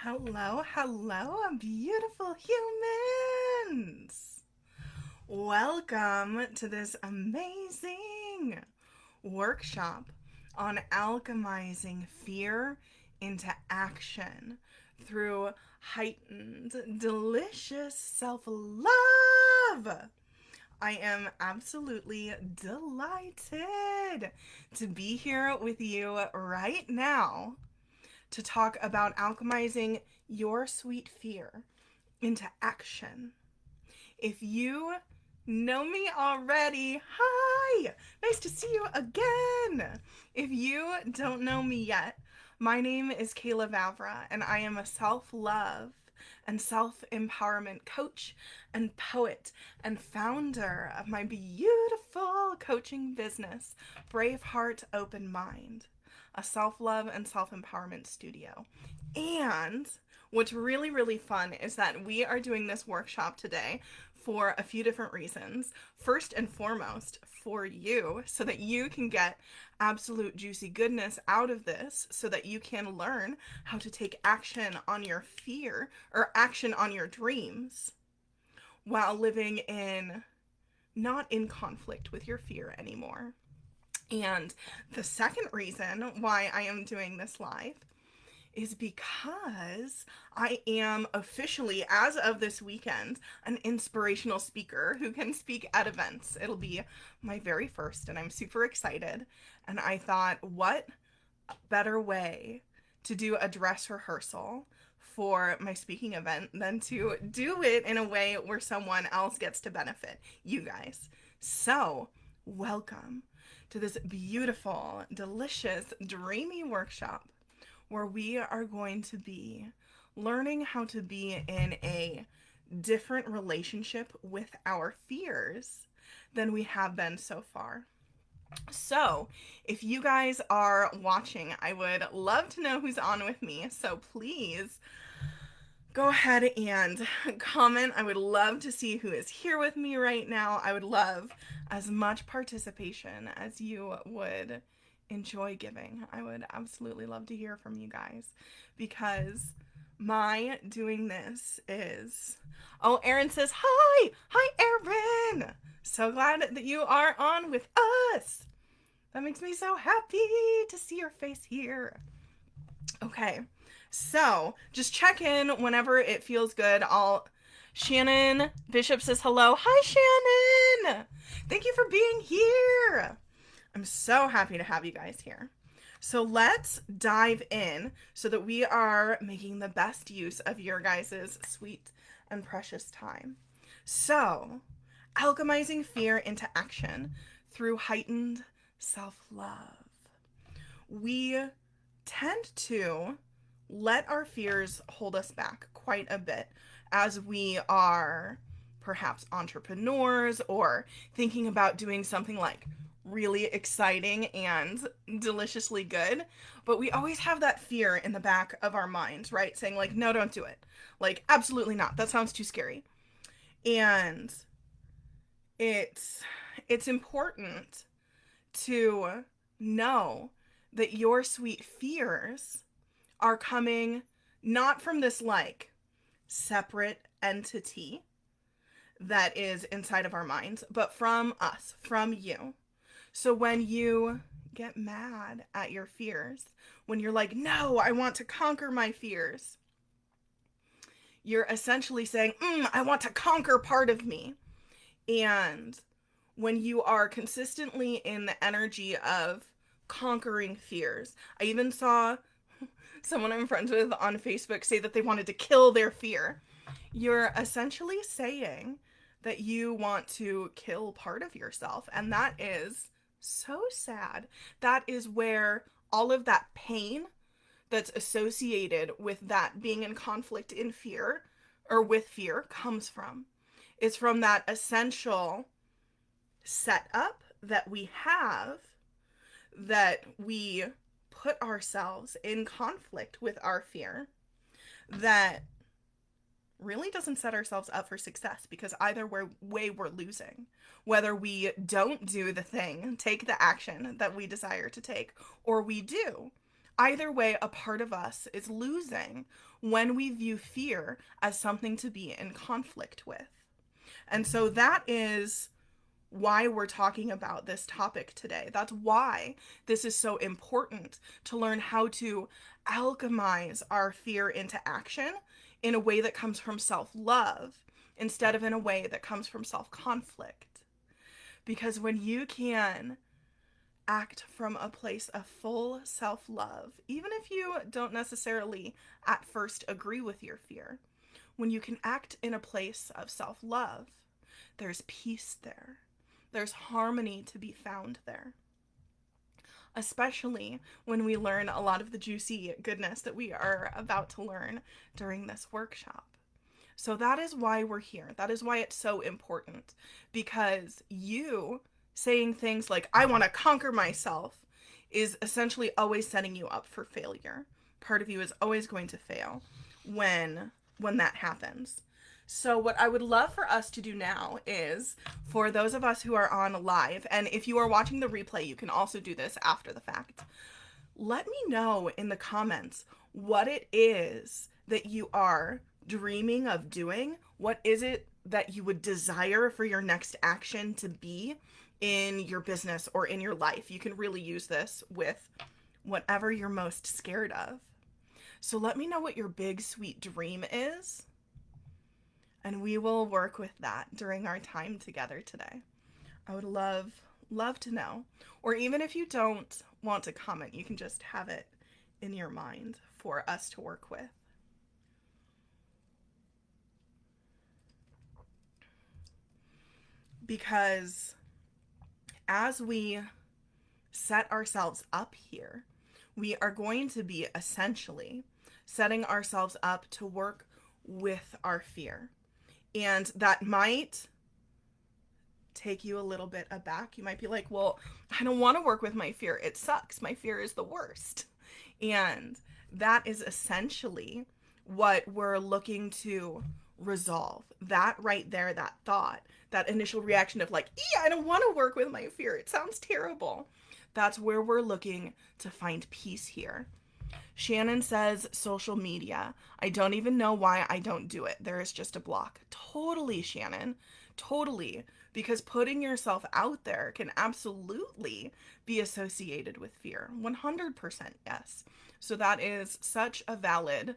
Hello, hello, beautiful humans! Welcome to this amazing workshop on alchemizing fear into action through heightened, delicious self-love. I am absolutely delighted to be here with you right now to talk about alchemizing your sweet fear into action. If you know me already, hi! Nice to see you again! If you don't know me yet, my name is Kayla Vavra, and I am a self-love and self-empowerment coach and poet and founder of my beautiful coaching business, Brave Heart Open Mind, a self-love and self-empowerment studio. And what's really, really fun is that we are doing this workshop today for a few different reasons. First and foremost, for you, so that you can get absolute juicy goodness out of this, so that you can learn how to take action on your fear or action on your dreams while living not in conflict with your fear anymore. And the second reason why I am doing this live is because I am officially, as of this weekend, an inspirational speaker who can speak at events. It'll be my very first, and I'm super excited. And I thought, what better way to do a dress rehearsal for my speaking event than to do it in a way where someone else gets to benefit, you guys. So, welcome to this beautiful, delicious, dreamy workshop where we are going to be learning how to be in a different relationship with our fears than we have been so far. So, if you guys are watching, I would love to know who's on with me. So please go ahead and comment. I would love to see who is here with me right now. I would love as much participation as you would enjoy giving. I would absolutely love to hear from you guys, because my doing this is... Oh, Erin says, hi! Hi, Erin! So glad that you are on with us. That makes me so happy to see your face here. Okay, so just check in whenever it feels good. Shannon Bishop says hello. Hi, Shannon! Thank you for being here. I'm so happy to have you guys here. So let's dive in so that we are making the best use of your guys' sweet and precious time. So, alchemizing fear into action through heightened self-love. We tend to let our fears hold us back quite a bit as we are perhaps entrepreneurs or thinking about doing something like really exciting and deliciously good, but we always have that fear in the back of our mind, right? Saying like, no, don't do it. Like, absolutely not. That sounds too scary. And it's important to know that your sweet fears are coming not from this like separate entity that is inside of our minds, but from us, from you. So when you get mad at your fears, when you're like, no, I want to conquer my fears, you're essentially saying, I want to conquer part of me. And when you are consistently in the energy of conquering fears, I even saw someone I'm friends with on Facebook say that they wanted to kill their fear. You're essentially saying that you want to kill part of yourself, and that is so sad. That is where all of that pain that's associated with that being in conflict in fear or with fear comes from. It's from that essential setup that we have, that we put ourselves in conflict with our fear, that really doesn't set ourselves up for success, because either way we're losing. Whether we don't do the thing, take the action that we desire to take, or we do, Either way, a part of us is losing when we view fear as something to be in conflict with. And so that is why we're talking about this topic today. That's why this is so important, to learn how to alchemize our fear into action in a way that comes from self-love instead of in a way that comes from self-conflict. Because when you can act from a place of full self-love, even if you don't necessarily at first agree with your fear, when you can act in a place of self-love, there's peace there. There's harmony to be found there. Especially when we learn a lot of the juicy goodness that we are about to learn during this workshop. So that is why we're here. That is why it's so important, because you saying things like, I want to conquer myself, is essentially always setting you up for failure. Part of you is always going to fail when that happens. So what I would love for us to do now is, for those of us who are on live, and if you are watching the replay, you can also do this after the fact, let me know in the comments what it is that you are dreaming of doing. What is it that you would desire for your next action to be in your business or in your life? You can really use this with whatever you're most scared of. So let me know what your big, sweet dream is, and we will work with that during our time together today. I would love to know. Or even if you don't want to comment, you can just have it in your mind for us to work with. Because as we set ourselves up here, we are going to be essentially setting ourselves up to work with our fear. And that might take you a little bit aback. You might be like, well, I don't want to work with my fear. It sucks. My fear is the worst. And that is essentially what we're looking to resolve. That right there, that thought, that initial reaction of like, I don't want to work with my fear. It sounds terrible. That's where we're looking to find peace here. Shannon says social media. I don't even know why I don't do it. There is just a block. Totally, Shannon. Totally. Because putting yourself out there can absolutely be associated with fear. 100% yes. So that is such a valid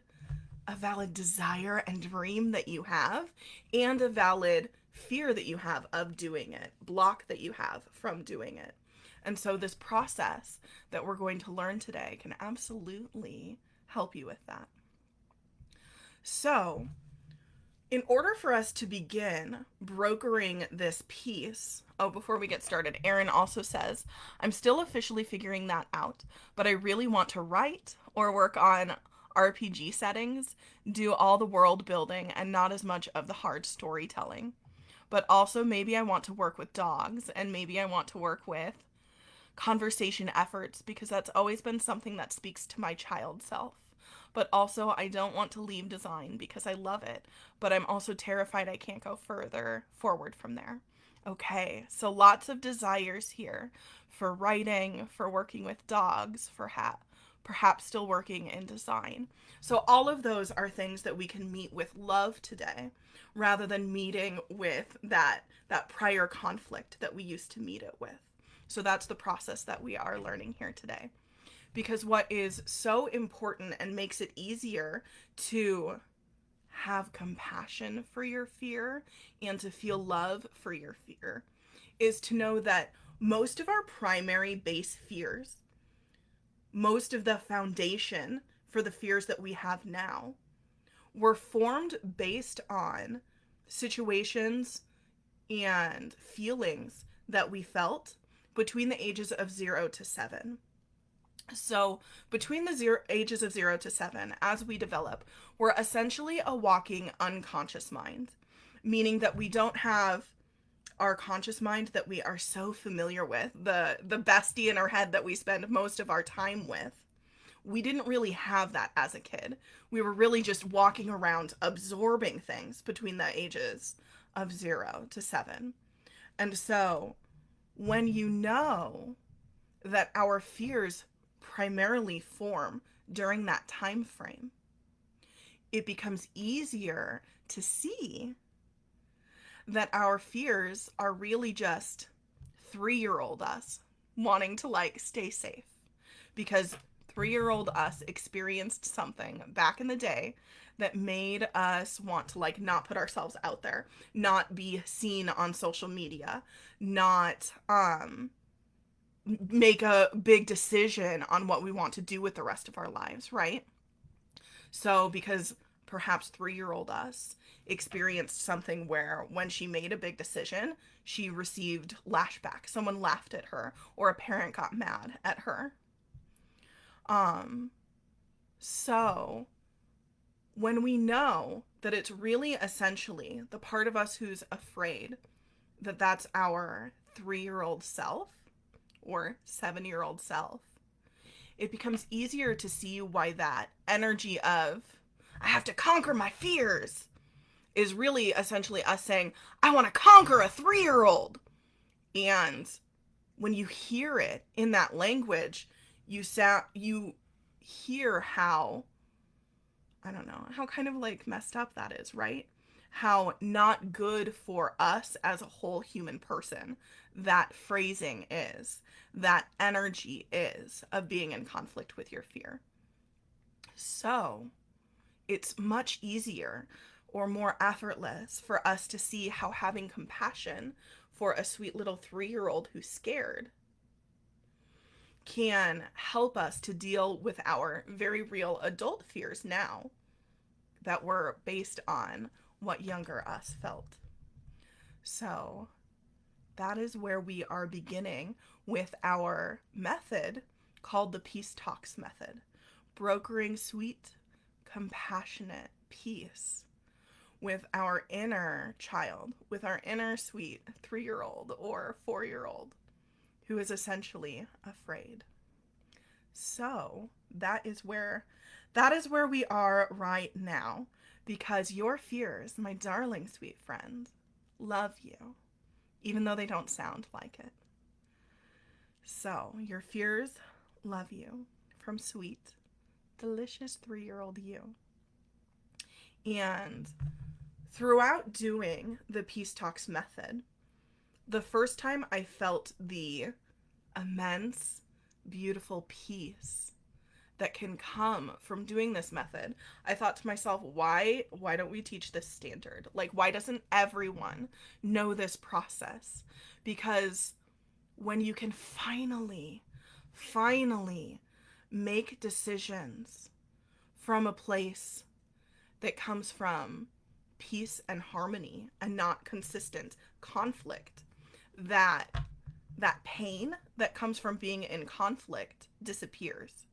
desire and dream that you have, and a valid fear that you have of doing it, block that you have from doing it. And so this process that we're going to learn today can absolutely help you with that. So, in order for us to begin brokering this peace, before we get started, Erin also says, I'm still officially figuring that out, but I really want to write or work on RPG settings, do all the world building and not as much of the hard storytelling. But also maybe I want to work with dogs, and maybe I want to work with conversation efforts, because that's always been something that speaks to my child self. But also I don't want to leave design because I love it, but I'm also terrified I can't go further forward from there. Okay, so lots of desires here for writing, for working with dogs, for perhaps still working in design. So all of those are things that we can meet with love today, rather than meeting with that prior conflict that we used to meet it with. So that's the process that we are learning here today. Because what is so important and makes it easier to have compassion for your fear and to feel love for your fear is to know that most of our primary base fears, most of the foundation for the fears that we have now, were formed based on situations and feelings that we felt between the ages of 0 to 7. So between the ages of 0 to 7, as we develop, we're essentially a walking unconscious mind, meaning that we don't have our conscious mind that we are so familiar with, the bestie in our head that we spend most of our time with. We didn't really have that as a kid. We were really just walking around absorbing things between the ages of 0 to 7. And so when you know that our fears primarily form during that time frame, it becomes easier to see that our fears are really just 3-year-old us wanting to like stay safe, because 3-year-old us experienced something back in the day that made us want to like not put ourselves out there, not be seen on social media, not make a big decision on what we want to do with the rest of our lives, right? So because perhaps 3-year-old us experienced something where when she made a big decision, she received lashback. Someone laughed at her, or a parent got mad at her. So when we know that it's really essentially the part of us who's afraid, that that's our 3-year-old self or 7-year-old self, it becomes easier to see why that energy of, I have to conquer my fears, is really essentially us saying, I want to conquer a 3-year-old. And when you hear it in that language, you hear how, I don't know, how kind of like messed up that is, right? How not good for us as a whole human person that phrasing is, that energy is of being in conflict with your fear. So it's much easier or more effortless for us to see how having compassion for a sweet little 3-year-old who's scared can help us to deal with our very real adult fears now that were based on what younger us felt. So that is where we are beginning with our method called the Peace Talks method, brokering sweet, compassionate peace with our inner child, with our inner sweet 3-year-old or 4-year-old who is essentially afraid. So that is where we are right now, because your fears, my darling sweet friend, love you, even though they don't sound like it. So your fears love you from sweet, delicious 3-year-old you. And throughout doing the Peace Talks method, the first time I felt the immense, beautiful peace that can come from doing this method, I thought to myself, why don't we teach this standard? Like, why doesn't everyone know this process? Because when you can finally make decisions from a place that comes from peace and harmony and not consistent conflict, that pain that comes from being in conflict disappears.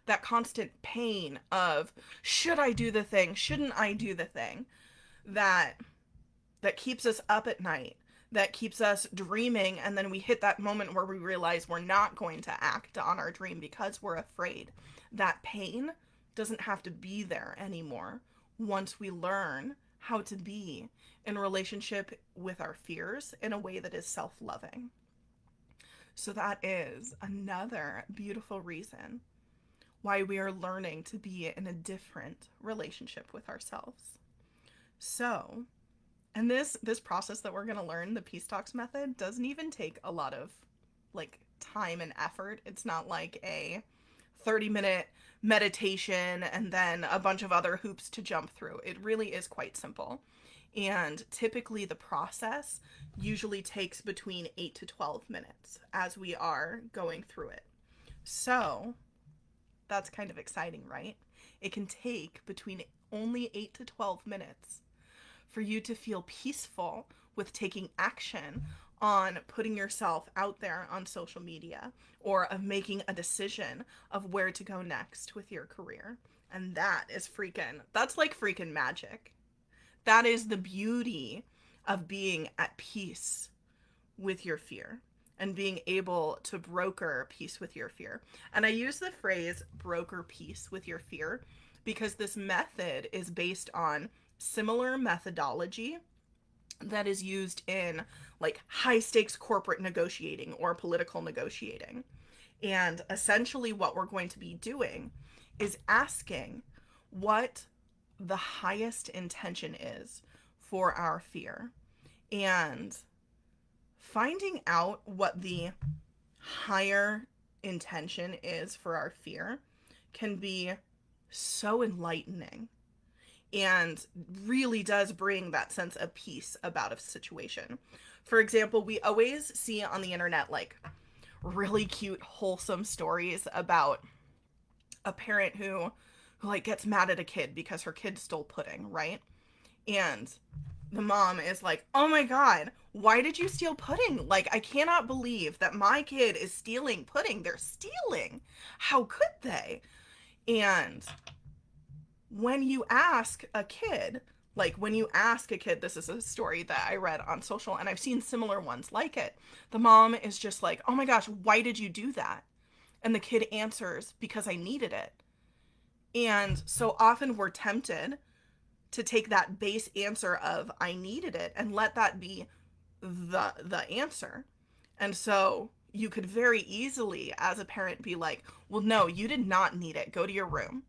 That constant pain of, should I do the thing? Shouldn't I do the thing? That keeps us up at night, that keeps us dreaming, and then we hit that moment where we realize we're not going to act on our dream because we're afraid. That pain doesn't have to be there anymore once we learn how to be in relationship with our fears in a way that is self-loving. So that is another beautiful reason why we are learning to be in a different relationship with ourselves. So, and this process that we're going to learn, the Peace Talks method, doesn't even take a lot of like time and effort. It's not like a 30-minute meditation and then a bunch of other hoops to jump through. It really is quite simple. And typically the process usually takes between 8 to 12 minutes as we are going through it. So that's kind of exciting, right? It can take between only 8 to 12 minutes for you to feel peaceful with taking action on putting yourself out there on social media, or of making a decision of where to go next with your career. And that's like freaking magic. That is the beauty of being at peace with your fear and being able to broker peace with your fear. And I use the phrase broker peace with your fear because this method is based on similar methodology that is used in like high stakes corporate negotiating or political negotiating. And essentially, what we're going to be doing is asking what the highest intention is for our fear, and finding out what the higher intention is for our fear can be so enlightening and really does bring that sense of peace about a situation. For example, we always see on the internet like really cute, wholesome stories about a parent who like gets mad at a kid because her kid stole pudding, right? And the mom is like, "Oh my god, why did you steal pudding? Like, I cannot believe that my kid is stealing pudding. They're stealing. How could they?" And when you ask a kid, this is a story that I read on social, and I've seen similar ones like it. The mom is just like, "Oh my gosh, why did you do that?" And the kid answers, "Because I needed it." And so often we're tempted to take that base answer of "I needed it" and let that be the answer. And so you could very easily as a parent be like, "Well, no, you did not need it. Go to your room."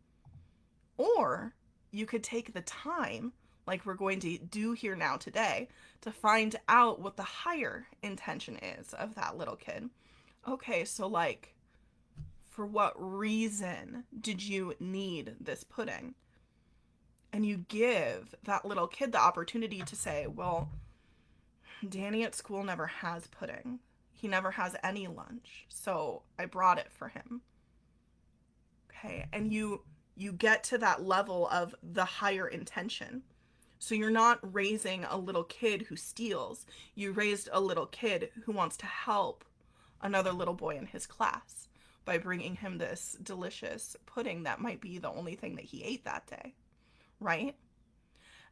Or you could take the time, like we're going to do here now today, to find out what the higher intention is of that little kid. Okay, so like, for what reason did you need this pudding? And you give that little kid the opportunity to say, "Well, Danny at school never has pudding. He never has any lunch, so I brought it for him." Okay, and you get to that level of the higher intention. So you're not raising a little kid who steals. You raised a little kid who wants to help another little boy in his class by bringing him this delicious pudding that might be the only thing that he ate that day, right?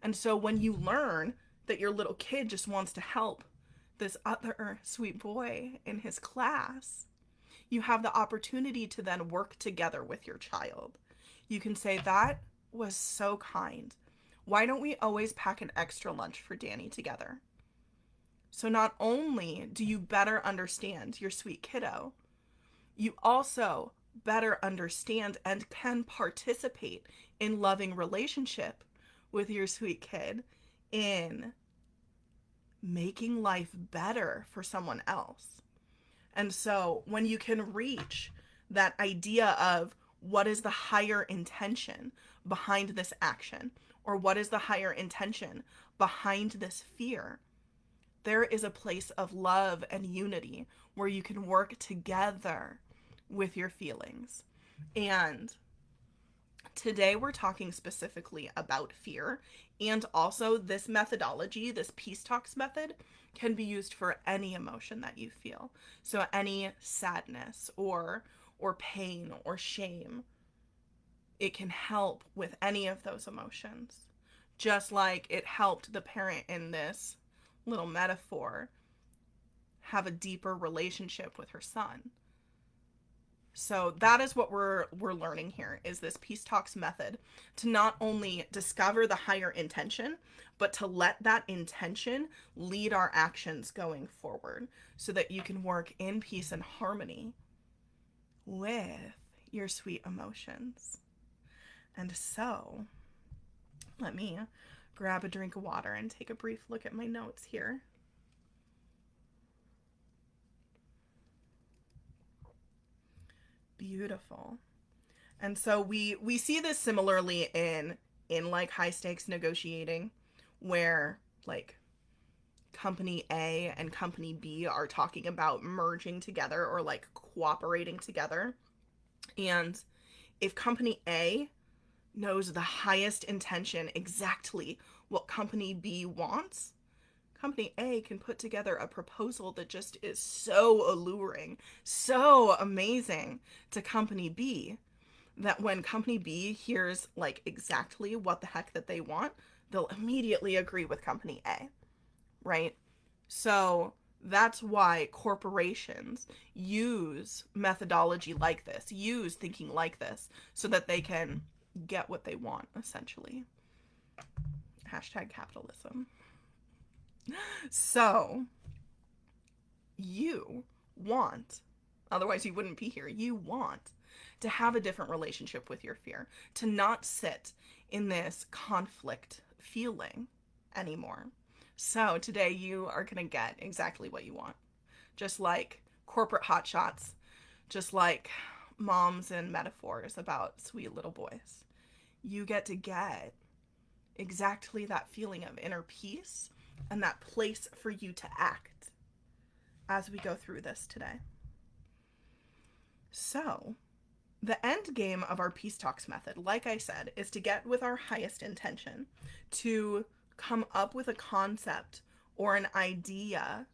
And so when you learn that your little kid just wants to help this other sweet boy in his class, you have the opportunity to then work together with your child. You can say, "That was so kind. Why don't we always pack an extra lunch for Danny together?" So not only do you better understand your sweet kiddo, you also better understand and can participate in loving relationship with your sweet kid in making life better for someone else. And so when you can reach that idea of what is the higher intention behind this action, or what is the higher intention behind this fear, there is a place of love and unity where you can work together with your feelings. And today we're talking specifically about fear, and also this methodology, this peace talks method, can be used for any emotion that you feel. So any sadness or pain or shame, it can help with any of those emotions. Just like it helped the parent in this little metaphor have a deeper relationship with her son. So that is what we're learning here, is this peace talks method, to not only discover the higher intention, but to let that intention lead our actions going forward so that you can work in peace and harmony with your sweet emotions. And so let me grab a drink of water and take a brief look at my notes here. Beautiful. And so we see this similarly in like high stakes negotiating, where like company A and company B are talking about merging together or like cooperating together. And if company A knows the highest intention, exactly what company B wants, company A can put together a proposal that just is so alluring, so amazing to company B, that when company B hears like exactly what the heck that they want, they'll immediately agree with company A, right? So that's why corporations use methodology like this, use thinking like this, so that they can get what they want, essentially. Hashtag capitalism. So, you want, otherwise you wouldn't be here, you want to have a different relationship with your fear, to not sit in this conflict feeling anymore. So, today you are going to get exactly what you want. Just like corporate hotshots, just like moms and metaphors about sweet little boys. You get exactly that feeling of inner peace and that place for you to act as we go through this today. So, the end game of our peace talks method, like I said, is to get with our highest intention, to come up with a concept or an idea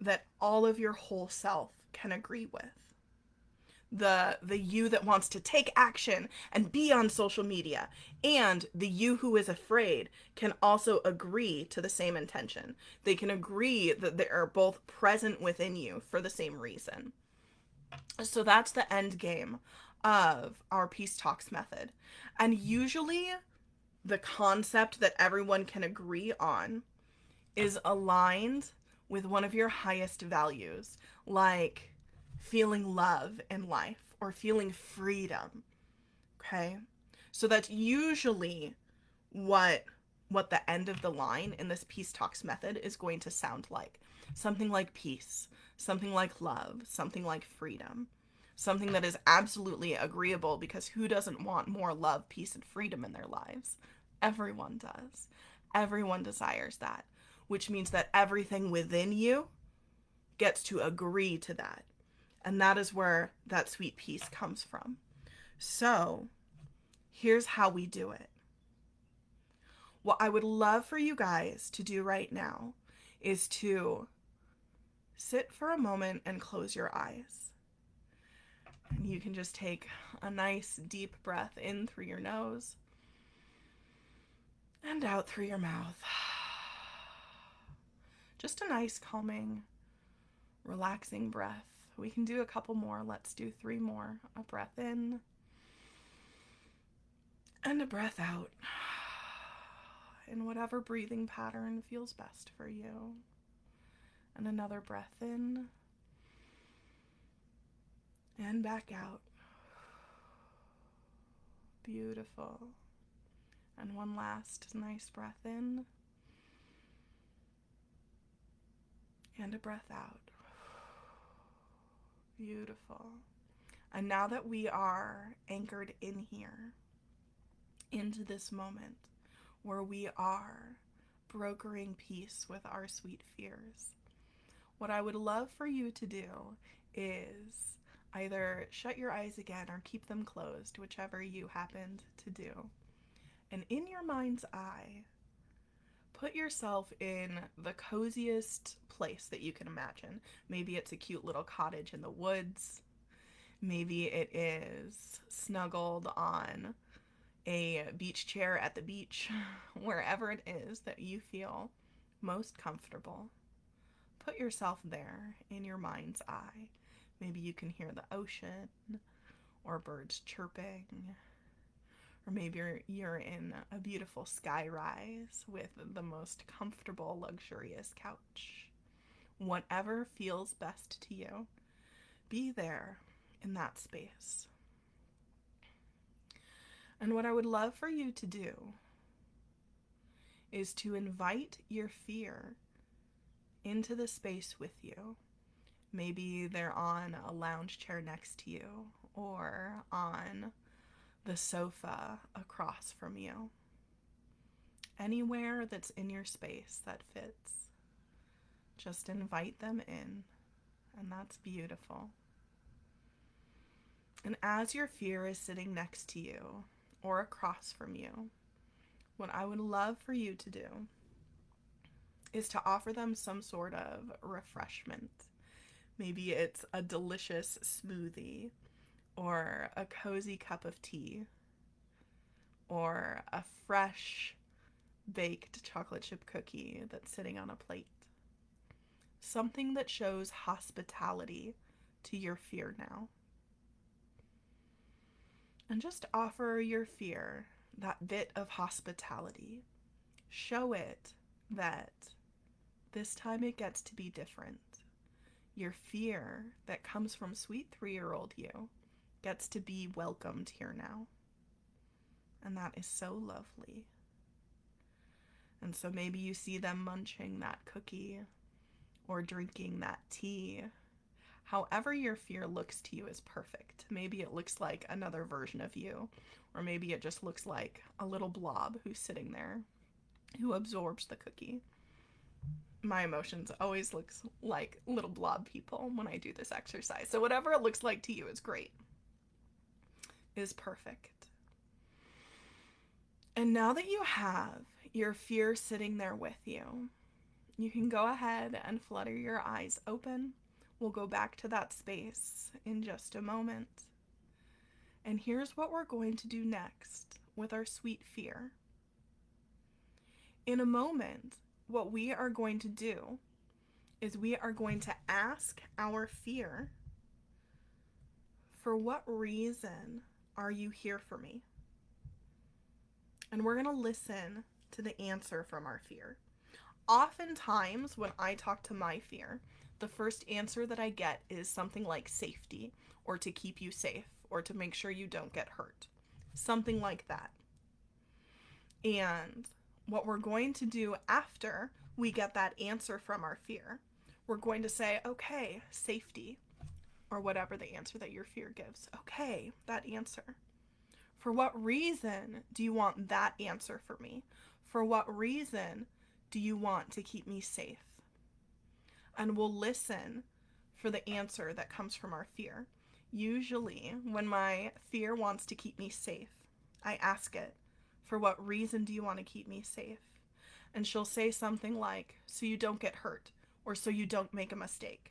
that all of your whole self can agree with. The you that wants to take action and be on social media, and the you who is afraid can also agree to the same intention. They can agree that they are both present within you for the same reason. So that's the end game of our peace talks method. And usually the concept that everyone can agree on is aligned with one of your highest values, like feeling love in life or feeling freedom. Okay? So that's usually what the end of the line in this peace talks method is going to sound like. Something like peace, something like love, something like freedom. Something that is absolutely agreeable, because who doesn't want more love, peace, and freedom in their lives? Everyone does. Everyone desires that, which means that everything within you gets to agree to that. And that is where that sweet peace comes from. So, here's how we do it. What I would love for you guys to do right now is to sit for a moment and close your eyes. And you can just take a nice deep breath in through your nose and out through your mouth. Just a nice, calming, relaxing breath. We can do a couple more. Let's do 3 more. A breath in and a breath out, in whatever breathing pattern feels best for you. And another breath in and back out. Beautiful. And one last nice breath in and a breath out. Beautiful. And now that we are anchored in here, into this moment where we are brokering peace with our sweet fears, what I would love for you to do is either shut your eyes again or keep them closed, whichever you happened to do. And in your mind's eye, put yourself in the coziest place that you can imagine. Maybe it's a cute little cottage in the woods. Maybe it is snuggled on a beach chair at the beach. Wherever it is that you feel most comfortable, put yourself there in your mind's eye. Maybe you can hear the ocean or birds chirping, or maybe you're in a beautiful skyrise with the most comfortable, luxurious couch. Whatever feels best to you, be there in that space. And what I would love for you to do is to invite your fear into the space with you. Maybe they're on a lounge chair next to you or on the sofa across from you. Anywhere that's in your space that fits. Just invite them in, and that's beautiful. And as your fear is sitting next to you or across from you, what I would love for you to do is to offer them some sort of refreshment. Maybe it's a delicious smoothie, or a cozy cup of tea, or a fresh baked chocolate chip cookie that's sitting on a plate. Something that shows hospitality to your fear now. And just offer your fear that bit of hospitality. Show it that This time it gets to be different. Your fear that comes from sweet 3-year-old you gets to be welcomed here now. And that is so lovely. And so maybe you see them munching that cookie or drinking that tea. However your fear looks to you is perfect. Maybe it looks like another version of you, or maybe it just looks like a little blob who's sitting there, who absorbs the cookie. My emotions always looks like little blob people when I do this exercise. So whatever it looks like to you is great. Is perfect. And now that you have your fear sitting there with you, you can go ahead and flutter your eyes open. We'll go back to that space in just a moment. And here's what we're going to do next with our sweet fear. In a moment, what we are going to do is we are going to ask our fear, for what reason are you here for me? And we're going to listen to the answer from our fear. Oftentimes, when I talk to my fear, the first answer that I get is something like safety, or to keep you safe, or to make sure you don't get hurt. Something like that. And what we're going to do after we get that answer from our fear, we're going to say, okay, safety, or whatever the answer that your fear gives. Okay, that answer. For what reason do you want that answer for me? For what reason do you want to keep me safe? And we'll listen for the answer that comes from our fear. Usually, when my fear wants to keep me safe, I ask it, for what reason do you want to keep me safe? And she'll say something like, so you don't get hurt, or so you don't make a mistake.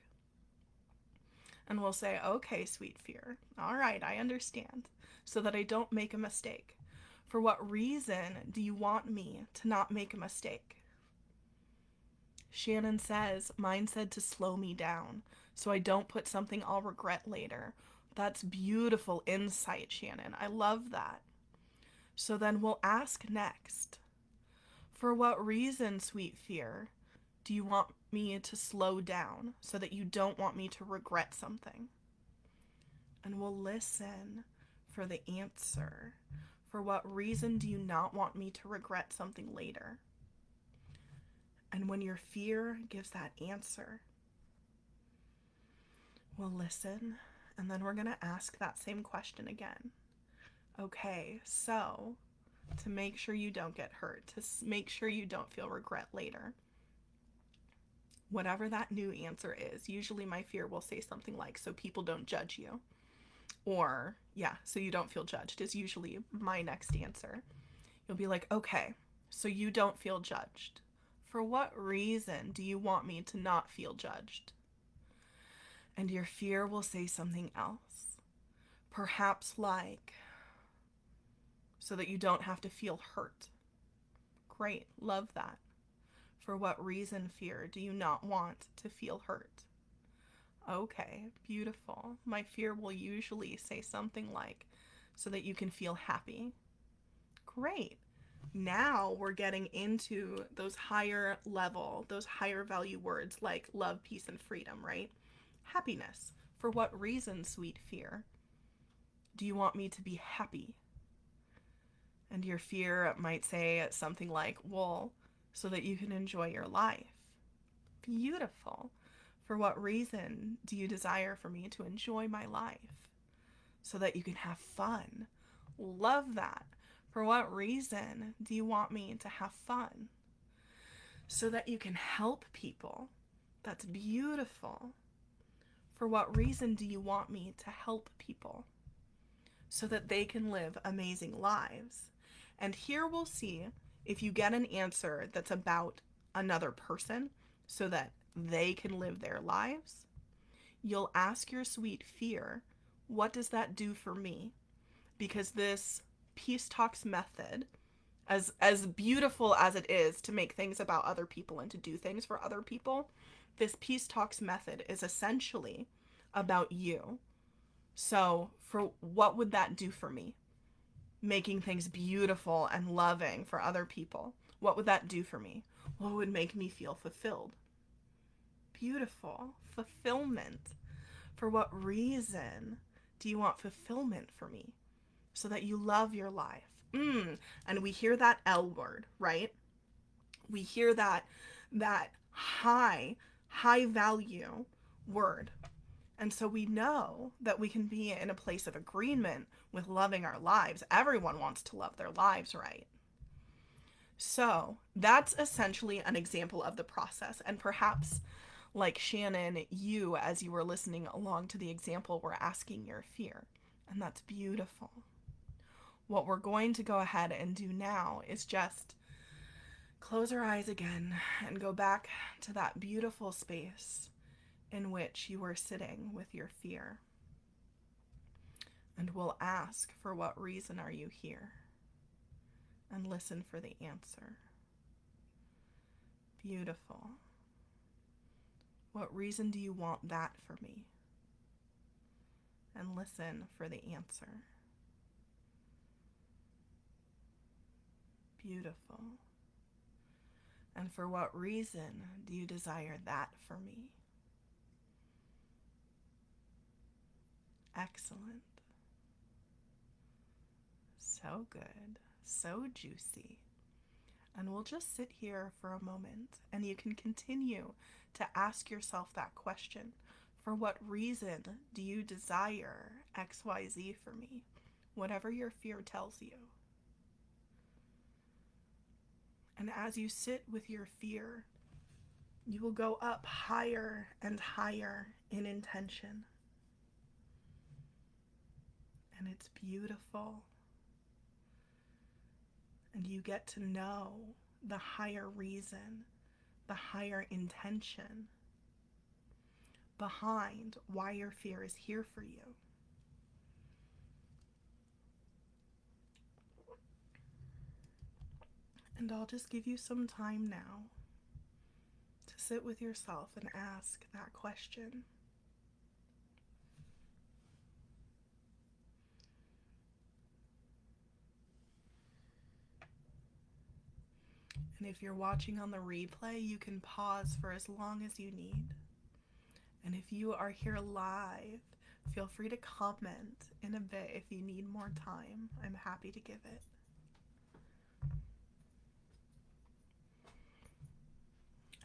And we'll say, okay, sweet fear. All right, I understand. So that I don't make a mistake. For what reason do you want me to not make a mistake? Shannon says, mine said to slow me down, so I don't put something I'll regret later. That's beautiful insight, Shannon. I love that. So then we'll ask next, for what reason, sweet fear, do you want me to slow down so that you don't want me to regret something? And we'll listen for the answer. For what reason do you not want me to regret something later? And when your fear gives that answer, we'll listen, and then we're going to ask that same question again. Okay, so to make sure you don't get hurt, to make sure you don't feel regret later, whatever that new answer is, usually my fear will say something like, so people don't judge you. Or, yeah, so you don't feel judged is usually my next answer. You'll be like, okay, so you don't feel judged. For what reason do you want me to not feel judged? And your fear will say something else. Perhaps like, so that you don't have to feel hurt. Great, love that. For what reason, fear, do you not want to feel hurt? Okay, beautiful. My fear will usually say something like, so that you can feel happy. Great. Now we're getting into those higher level, those higher value words like love, peace, and freedom, right? Happiness. For what reason, sweet fear, do you want me to be happy? And your fear might say something like, well, so that you can enjoy your life. Beautiful. For what reason do you desire for me to enjoy my life? So that you can have fun. Love that. For what reason do you want me to have fun? So that you can help people. That's beautiful. For what reason do you want me to help people? So that they can live amazing lives. And here we'll see if you get an answer that's about another person so that they can live their lives. You'll ask your sweet fear, what does that do for me? Because this peace talks method, as beautiful as it is to make things about other people and to do things for other people, this peace talks method is essentially about you. So for what would that do for me? Making things beautiful and loving for other people. What would that do for me? Well, it would make me feel fulfilled. Beautiful. Fulfillment. For what reason do you want fulfillment for me? So that you love your life. And we hear that L word, right? We hear that high value word. And so we know that we can be in a place of agreement with loving our lives. Everyone wants to love their lives, right? So that's essentially an example of the process. And perhaps, like Shannon, you, as you were listening along to the example, were asking your fear. And that's beautiful. What we're going to go ahead and do now is just close our eyes again and go back to that beautiful space in which you were sitting with your fear. And we'll ask, for what reason are you here? And listen for the answer. Beautiful. What reason do you want that for me? And listen for the answer. Beautiful. And for what reason do you desire that for me? Excellent. So good. So juicy. And we'll just sit here for a moment, and you can continue to ask yourself that question. For what reason do you desire XYZ for me? Whatever your fear tells you. And as you sit with your fear, you will go up higher and higher in intention. And it's beautiful. And you get to know the higher reason, the higher intention behind why your fear is here for you. And I'll just give you some time now to sit with yourself and ask that question. And if you're watching on the replay, you can pause for as long as you need. And if you are here live, feel free to comment in a bit if you need more time. I'm happy to give it.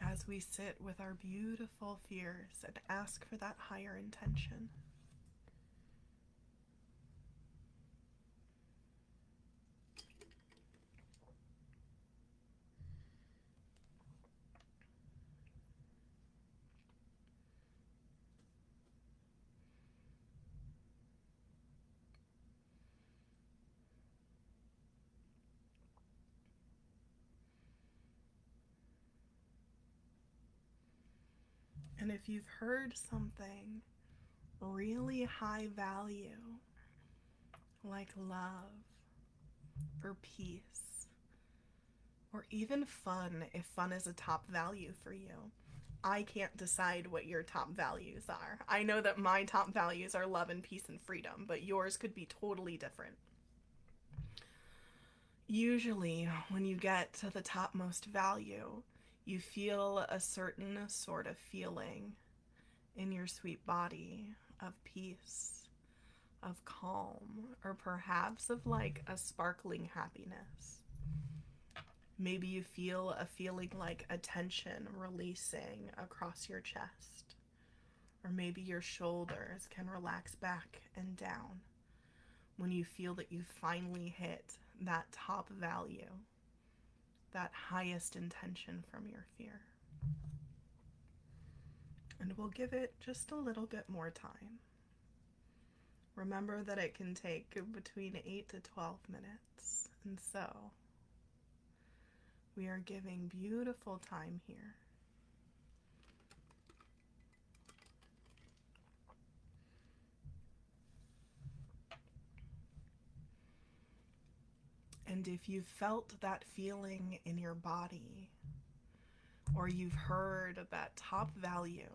As we sit with our beautiful fears and ask for that higher intention. And if you've heard something really high value, like love, or peace, or even fun, if fun is a top value for you, I can't decide what your top values are. I know that my top values are love and peace and freedom, but yours could be totally different. Usually, when you get to the topmost value, you feel a certain sort of feeling in your sweet body of peace, of calm, or perhaps of like a sparkling happiness. Maybe you feel a feeling like a tension releasing across your chest, or maybe your shoulders can relax back and down when you feel that you finally hit that top value, that highest intention from your fear. And we'll give it just a little bit more time. Remember that it can take between 8 to 12 minutes. And so we are giving beautiful time here. And if you've felt that feeling in your body, or you've heard that top value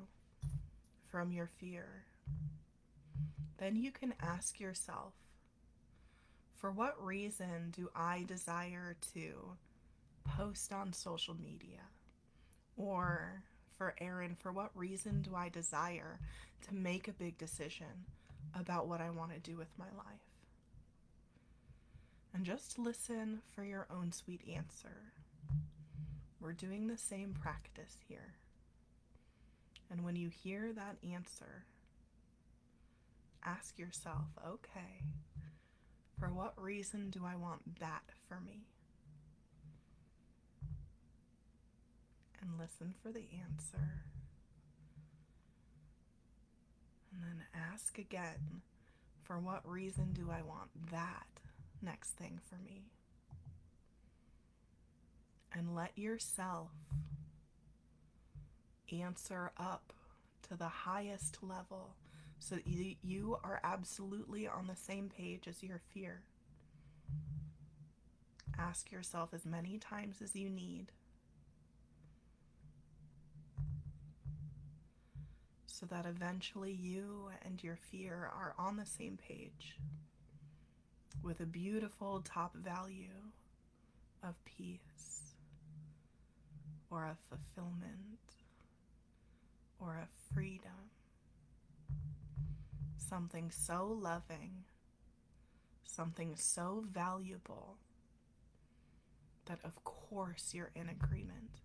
from your fear, then you can ask yourself, for what reason do I desire to post on social media? Or for Aaron, for what reason do I desire to make a big decision about what I want to do with my life? And just listen for your own sweet answer. We're doing the same practice here. And when you hear that answer, ask yourself, okay, for what reason do I want that for me? And listen for the answer. And then ask again, for what reason do I want that next thing for me? And let yourself answer up to the highest level so that you are absolutely on the same page as your fear. Ask yourself as many times as you need so that eventually you and your fear are on the same page with a beautiful top value of peace or of fulfillment or of freedom. Something so loving, something so valuable that of course you're in agreement.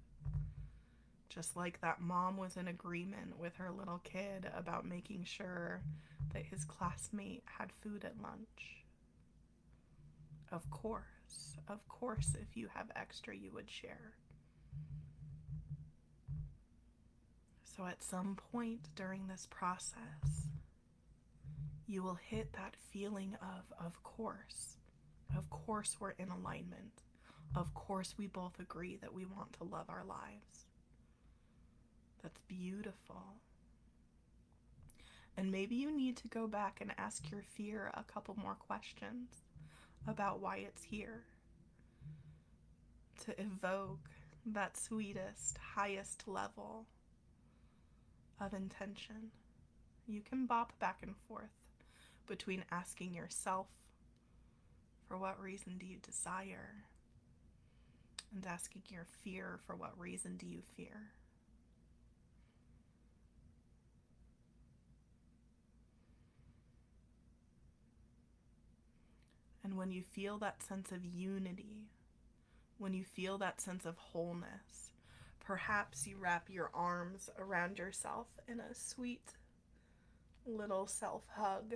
Just like that mom was in agreement with her little kid about making sure that his classmate had food at lunch. Of course, if you have extra, you would share. So at some point during this process, you will hit that feeling of course we're in alignment. Of course we both agree that we want to love our lives. That's beautiful. And maybe you need to go back and ask your fear a couple more questions about why it's here, to evoke that sweetest, highest level of intention. You can bop back and forth between asking yourself, for what reason do you desire? And asking your fear, for what reason do you fear? And when you feel that sense of unity, when you feel that sense of wholeness, perhaps you wrap your arms around yourself in a sweet little self-hug,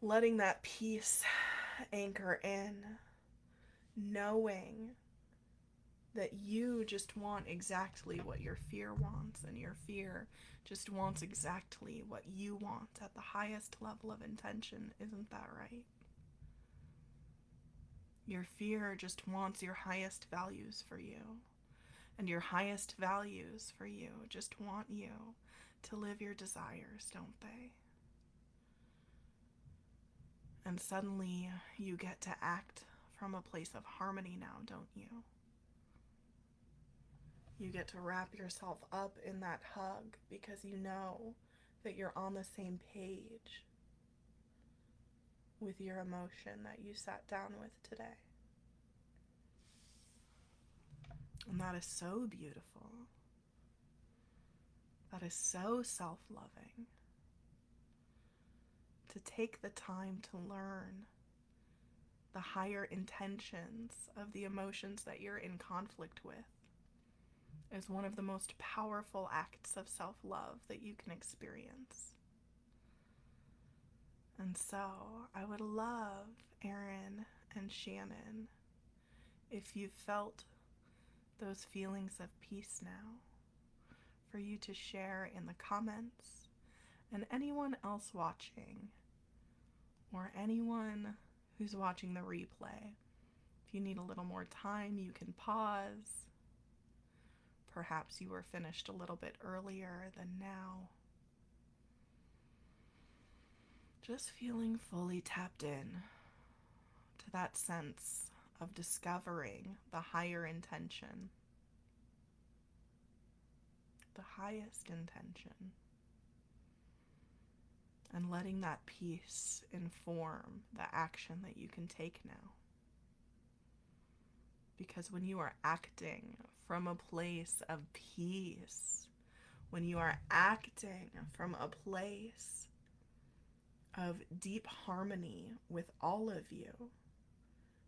letting that peace anchor in, knowing that you just want exactly what your fear wants, and your fear just wants exactly what you want at the highest level of intention. Isn't that right? Your fear just wants your highest values for you, and your highest values for you just want you to live your desires, don't they? And suddenly you get to act from a place of harmony now, don't you? You get to wrap yourself up in that hug because you know that you're on the same page with your emotion that you sat down with today. And that is so beautiful. That is so self-loving. To take the time to learn the higher intentions of the emotions that you're in conflict with is one of the most powerful acts of self-love that you can experience. And so I would love, Aaron and Shannon, if you felt those feelings of peace now, for you to share in the comments, and anyone else watching, or anyone who's watching the replay. If you need a little more time, you can pause. Perhaps you were finished a little bit earlier than now. Just feeling fully tapped in to that sense of discovering the higher intention, the highest intention, and letting that peace inform the action that you can take now. Because when you are acting from a place of peace, when you are acting from a place of deep harmony with all of you,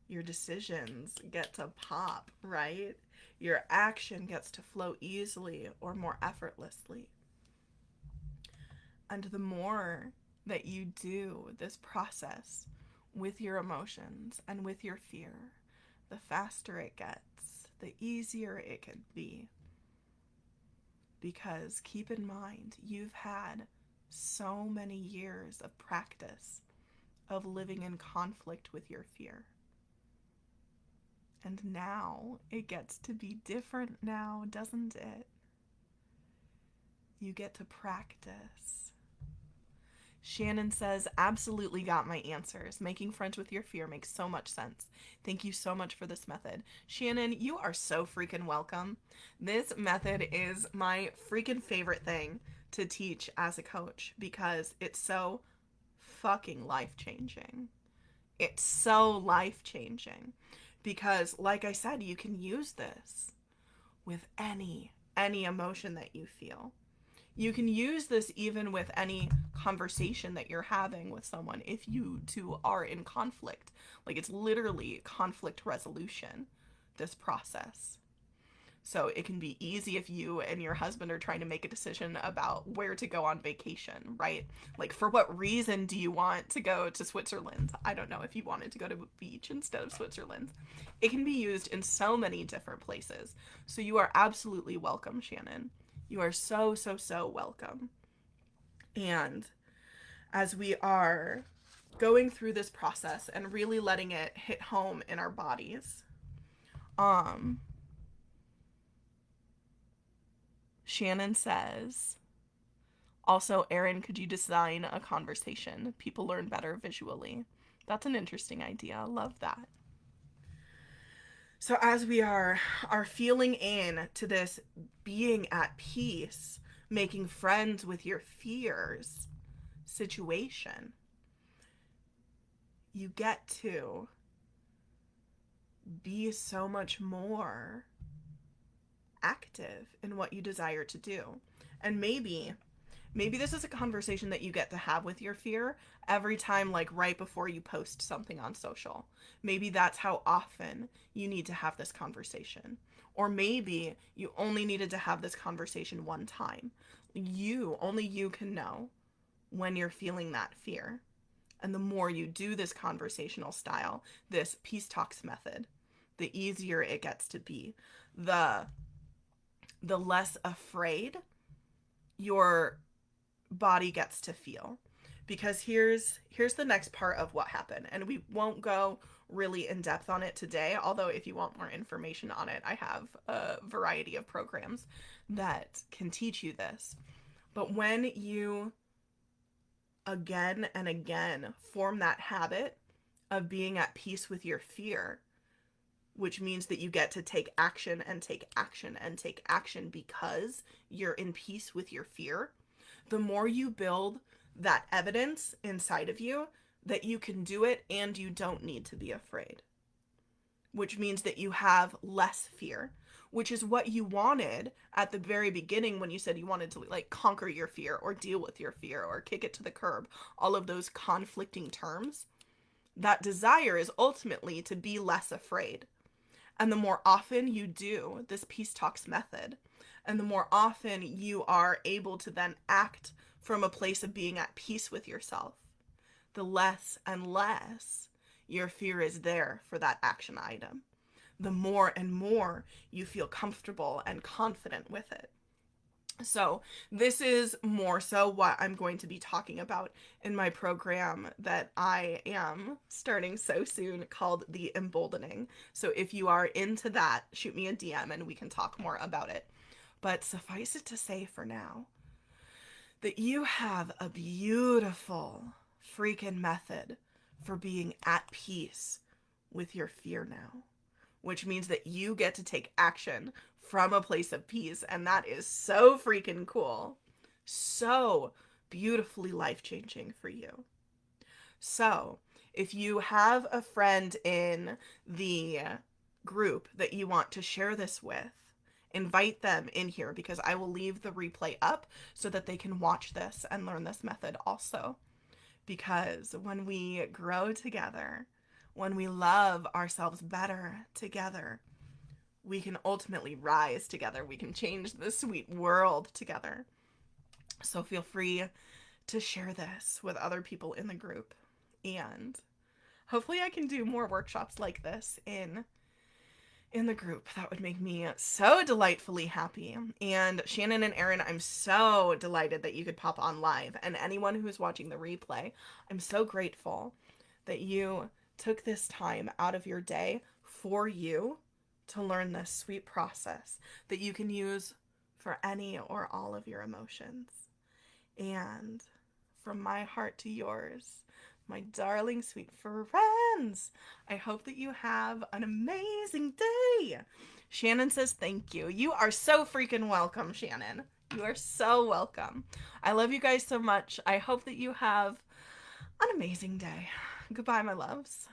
your decisions get to pop, right? Your action gets to flow easily or more effortlessly. And the more that you do this process with your emotions and with your fear, the faster it gets, the easier it can be. Because keep in mind, you've had so many years of practice of living in conflict with your fear. And now it gets to be different now, doesn't it? You get to practice. Shannon says, absolutely got my answers. Making friends with your fear makes so much sense. Thank you so much for this method. Shannon, you are so freaking welcome. This method is my freaking favorite thing to teach as a coach because it's so fucking life-changing. It's so life-changing because, like I said, you can use this with any emotion that you feel. You can use this even with any conversation that you're having with someone if you two are in conflict. Like, it's literally conflict resolution, this process. So it can be easy if you and your husband are trying to make a decision about where to go on vacation, right? Like, for what reason do you want to go to Switzerland? I don't know, if you wanted to go to a beach instead of Switzerland. It can be used in so many different places. So you are absolutely welcome, Shannon. You are so, so, so welcome. And as we are going through this process and really letting it hit home in our bodies, Shannon says, also, Erin, could you design a conversation? People learn better visually. That's an interesting idea. Love that. So as we are feeling in to this being at peace, making friends with your fears situation, you get to be so much more active in what you desire to do. And maybe this is a conversation that you get to have with your fear every time, like right before you post something on social. Maybe that's how often you need to have this conversation. Or maybe you only needed to have this conversation one time. Only you can know when you're feeling that fear. And the more you do this conversational style, this peace talks method, the easier it gets to be. The less afraid your body gets to feel. Because here's the next part of what happened, and we won't go really in depth on it today, although if you want more information on it, I have a variety of programs that can teach you this. But when you again and again form that habit of being at peace with your fear, which means that you get to take action and take action and take action because you're in peace with your fear, the more you build that evidence inside of you that you can do it and you don't need to be afraid. Which means that you have less fear, which is what you wanted at the very beginning when you said you wanted to like conquer your fear or deal with your fear or kick it to the curb. All of those conflicting terms. That desire is ultimately to be less afraid. And the more often you do this peace talks method, and the more often you are able to then act from a place of being at peace with yourself, the less and less your fear is there for that action item. The more and more you feel comfortable and confident with it. So this is more so what I'm going to be talking about in my program that I am starting so soon called the Emboldening. So if you are into that, shoot me a DM and we can talk more about it. But suffice it to say for now that you have a beautiful freaking method for being at peace with your fear now, which means that you get to take action from a place of peace, and that is so freaking cool. So beautifully life-changing for you. So, if you have a friend in the group that you want to share this with, invite them in here, because I will leave the replay up so that they can watch this and learn this method also. Because when we grow together, when we love ourselves better together, we can ultimately rise together. We can change the sweet world together. So feel free to share this with other people in the group. And hopefully I can do more workshops like this in the group. That would make me so delightfully happy. And Shannon and Erin, I'm so delighted that you could pop on live. And anyone who's watching the replay, I'm so grateful that you took this time out of your day for you to learn this sweet process that you can use for any or all of your emotions. And from my heart to yours, my darling sweet friends, I hope that you have an amazing day. Shannon says thank you. You are so freaking welcome, Shannon. You are so welcome. I love you guys so much. I hope that you have an amazing day. Goodbye, my loves.